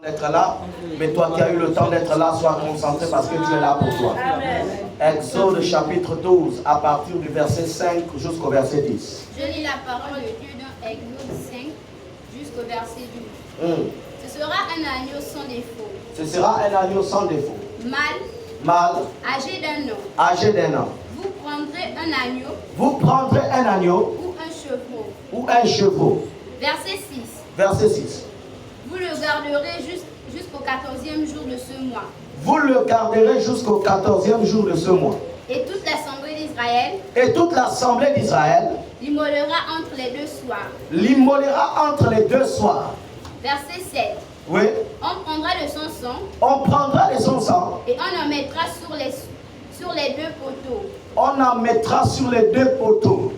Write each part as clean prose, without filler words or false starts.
D'être là, mais toi qui as eu le temps d'être là, sois concentré parce que Dieu est là pour toi. Amen. Exode chapitre 12, à partir du verset 5 jusqu'au verset 10. Je lis la parole de Dieu dans Exode 5 jusqu'au verset 12. Ce sera un agneau sans défaut. Ce sera un agneau sans défaut. Mâle, Âgé d'un an. âgé d'un an. Vous prendrez un agneau. Vous prendrez un agneau. Ou un chevreau. Ou un chevreau. Verset 6. Verset 6. Vous le garderez jusqu'au 14e jour de ce mois. Vous le garderez jusqu'au 14e jour de ce mois. Et toute l'assemblée d'Israël. Et toute l'assemblée d'Israël. L'immolera entre les deux soirs. L'immolera entre les deux soirs. Verset 7. Oui. On prendra de son sang. On prendra de son sang. Et on en mettra sur les deux poteaux. On en mettra sur les deux poteaux.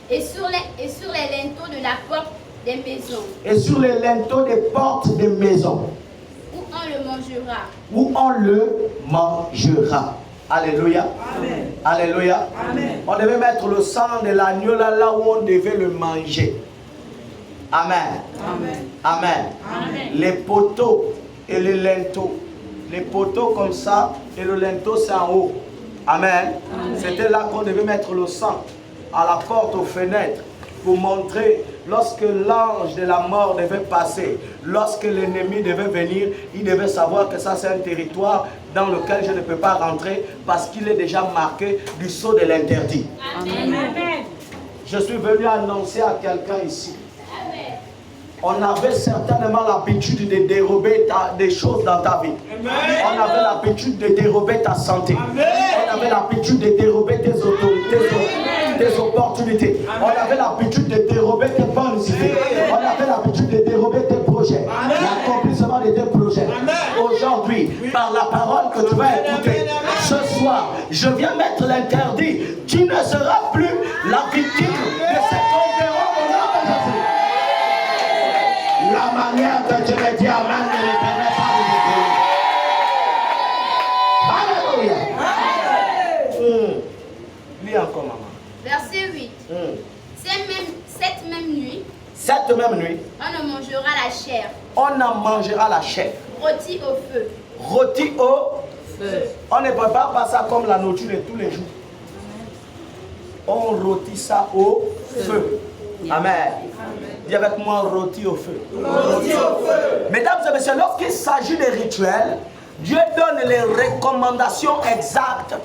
Et sur les linteaux de la porte des maisons. Et sur les linteaux des portes des maisons. Où on le mangera. Où on le mangera. Alléluia. Amen. Alléluia. Amen. On devait mettre le sang de l'agneau là où on devait le manger. Amen. Amen. Amen. Amen. Les poteaux et les linteaux. Les poteaux comme ça et le linteau c'est en haut. Amen. C'était là qu'on devait mettre le sang à la porte, aux fenêtres, pour montrer lorsque l'ange de la mort devait passer, lorsque l'ennemi devait venir, il devait savoir que ça c'est un territoire dans lequel je ne peux pas rentrer parce qu'il est déjà marqué du sceau de l'interdit. Amen. Je suis venu annoncer à quelqu'un ici. On avait certainement l'habitude de dérober des choses dans ta vie. On avait l'habitude de dérober ta santé. On avait l'habitude de dérober tes autorités, tes opportunités. On avait l'habitude de dérober tes bonnes idées. On avait l'habitude de dérober tes projets. L'accomplissement de tes projets. Aujourd'hui, par la parole que tu vas écouter, ce soir, je viens mettre l'interdit. Tu ne seras plus la victime de cette conférence au nom de Jésus. La manière que tu me dis Amen ne me permet pas de dire. Alléluia. Lis encore, maman. Verset 8. Cette même nuit, on en mangera la chair. On en mangera la chair. Rôti au feu. Rôti au feu. On ne prépare pas ça comme la nourriture de tous les jours. On rôtit ça au feu. Amen. Dis avec moi, rôti au feu. Rôti au feu. Mesdames et messieurs, lorsqu'il s'agit des rituels, Dieu donne les recommandations exactes.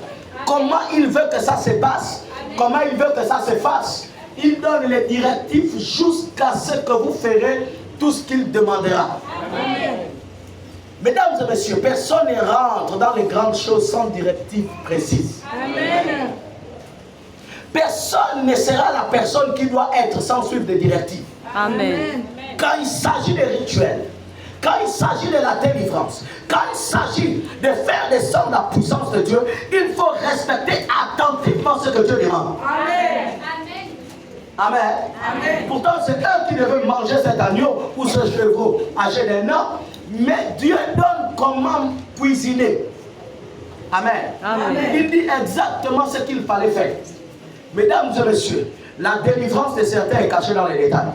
Comment il veut que ça se passe, comment il veut que ça se fasse. Il donne les directives jusqu'à ce que vous ferez tout ce qu'il demandera. Amen. Mesdames et messieurs, personne ne rentre dans les grandes choses sans directive précise. Amen. Personne ne sera la personne qui doit être sans suivre des directives. Amen. Quand il s'agit des rituels, quand il s'agit de la délivrance, quand il s'agit de faire descendre la puissance de Dieu, il faut respecter attentivement ce que Dieu demande. Amen. Amen. Amen. Pourtant, c'est eux qui devaient manger cet agneau ou ce chevreau âgé d'un an, mais Dieu donne comment cuisiner. Amen. Amen. Il dit exactement ce qu'il fallait faire. Mesdames et messieurs, la délivrance de certains est cachée dans les détails.